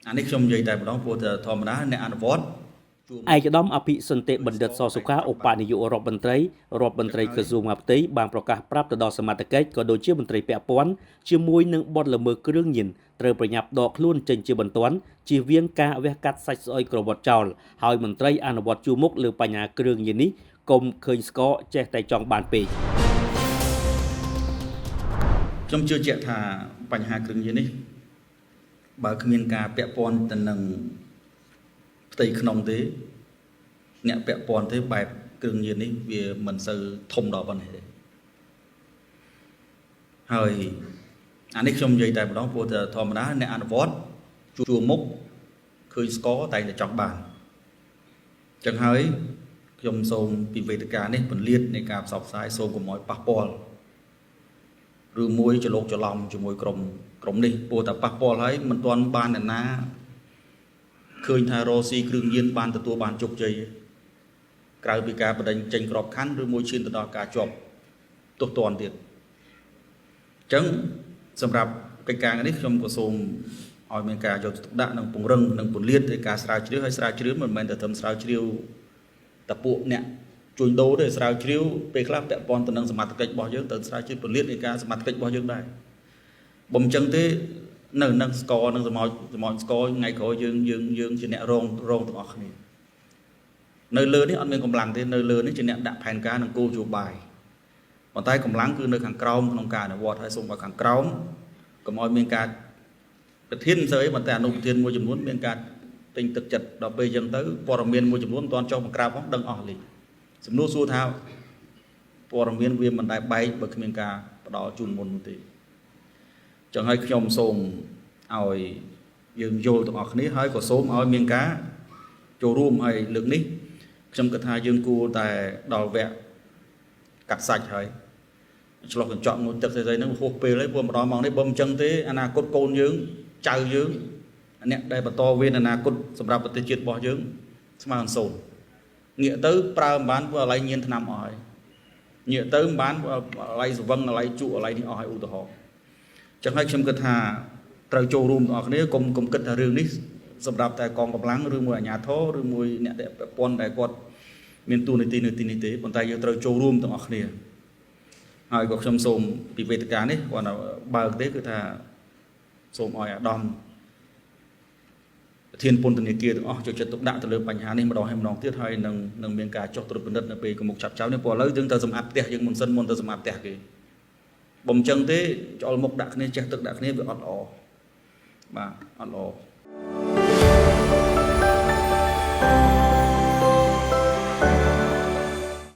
អានេះខ្ញុំនិយាយតែម្ដងព្រោះតែធម្មតាអ្នកអនុវត្តឯកឧត្តមអភិសន្តិបណ្ឌិតសសុខាឧបនាយករដ្ឋមន្ត្រីក្រសួងមហាផ្ទៃបានប្រកាសប្រាប់ទៅដល់សមត្ថកិច្ចក៏ដូចជាមន្ត្រីពាក់ព័ន្ធជាមួយនឹងបទល្មើសគ្រឿងញៀនត្រូវប្រញាប់ដកខ្លួនចេញជាបន្ទាន់ជៀសវាងការវះកាត់សាច់ស្អុយក្រវ៉ាត់ចោលហើយមន្ត្រីអនុវត្តជួរមុខលើបញ្ហាគ្រឿងញៀននេះកុំឃើញស្គរចេះតែចង់បានពេកខ្ញុំជឿជាក់ថាបញ្ហាគ្រឿងញៀននេះបើគ្មានការពាក់ព័ន្ធទៅនឹងផ្ទៃក្នុងទេអ្នកពាក់ព័ន្ធទេបែបគ្រឿងញៀននេះវាមិនសូវធំដល់ប៉ុណ្ណេះទេហើយអានេះខ្ញុំនិយាយតែម្ដងព្រោះតែធម្មតាអ្នកអនុវត្តជួរមុខឃើញស្គរតែតែចង់បានអញ្ចឹងហើយខ្ញុំសូមពីវេទិកានេះពន្លាតនៃការផ្សព្វផ្សាយសូមកុំឲ្យប៉ះពាល់ឬមួយច្រឡោកច្រឡំជាមួយក្រុមនេះព្រោះតែប៉ះពាល់ហើយមិនទាន់បានអ្នកណាឃើញថារ៉ូស៊ីគ្រឿងញៀនបានទទួលបានជោគជ័យក្រៅពីការបដិញ្ញចេញក្របខ័ណ្ឌឬមួយឈានទៅដល់ការជាប់ទោសទណ្ឌទៀតអញ្ចឹងសម្រាប់កិច្ចការនេះខ្ញុំក៏សូមឲ្យមានការយកចិត្តទុកដាក់និងពង្រឹងនិងពន្លាតនៃការស្រាវជ្រាវហើយស្រាវជ្រាវមិនមែនតែត្រឹមស្រាវជ្រាវតែពួកអ្នកជួញដូរទេស្រាវជ្រាវពេលខ្លះពាក់ព័ន្ធទៅនឹងសមត្ថកិច្ចរបស់យើងទៅស្រាវជ្រាវពន្លាតនៃការសមត្ថកិច្ចរបស់យើងដែរបើមិនអញ្ចឹងទេនៅនឹងស្គរនឹងសមោចស្គរថ្ងៃក្រោយយើងជាអ្នករងទាំងអស់គ្នានៅលើនេះអត់មានកម្លាំងទេនៅលើនេះជាអ្នកដាក់ផែនការនិងគោលនយោបាយប៉ុន្តែកម្លាំងគឺនៅខាងក្រោមក្នុងការអនុវត្តហើយសូមឲ្យខាងក្រោមកុំឲ្យមានការប្រធានមិនស្អីប៉ុន្តែអនុប្រធានមួយចំនួនមានការទិញទឹកចិត្តដល់ពេលអញ្ចឹងទៅព័ត៌មានមួយចំនួនមិនទាន់ចុះបង្ក្រាបផងដឹងអស់លេងសំណួរសួរថាព័ត៌មានវាមិនដែលបែកបើគ្មានការផ្ដល់ជូនមុនទេចឹងហើយខ្ញុំសូមឲ្យយើងយល់ទាំងអស់គ្នាហើយក៏សូមឲ្យមានការចូលរួមហើយលើកនេះខ្ញុំគិតថាយើងគួរតែដល់វគ្គកាត់សាច់ហើយឆ្លោះកញ្ចក់មួយទឹកស្អីៗហ្នឹងហួសពេលហើយព្រោះម្ដងមកនេះបើមិនចឹងទេអនាគតកូនយើងចៅយើងអ្នកដែលបន្តវេនអនាគតសម្រាប់ប្រទេសជាតិរបស់យើងស្មើនឹងសូន្យងាកទៅប្រើមិនបានព្រោះអាឡ័យញៀនថ្នាំអស់ហើយងាកទៅមិនបានព្រោះអាឡ័យស្វឹងអាឡ័យជក់អាឡ័យនេះអស់ហើយឧទាហរណ៍ចឹងហើយខ្ញុំគិតថាត្រូវចូលរួមទាំងអស់គ្នាកុំគិតថារឿងនេះសម្រាប់តែកងកម្លាំងឬមួយអាជ្ញាធរឬមួយអ្នកដែលពាក់ព័ន្ធដែលគាត់មានទូនាទីនៅទីនេះទេប៉ុន្តែយើងត្រូវចូលរួមទាំងអស់គ្នាហើយក៏ខ្ញុំសូមពីវេទិកានេះគាត់បើកទេគឺថាសូមឲ្យអាដាមប្រធានពន្ធនាគារទាំងអស់ចូលចិត្តទុកដាក់ទៅលើបញ្ហានេះម្ដងហើយម្ដងទៀតហើយនឹងមានការចុះត្រួតពិនិត្យនៅពេលមុខចាប់ចោលនេះព្រោះឥឡូវយើងត្រូវសម្អាតផ្ទះយើងមុនទៅសម្អាតផ្ទះគេបើមិនចឹងទេចោលមុខដាក់គ្នាចេះទឹកដាក់គ្នាវាអត់ល្អបាទអត់ល្អ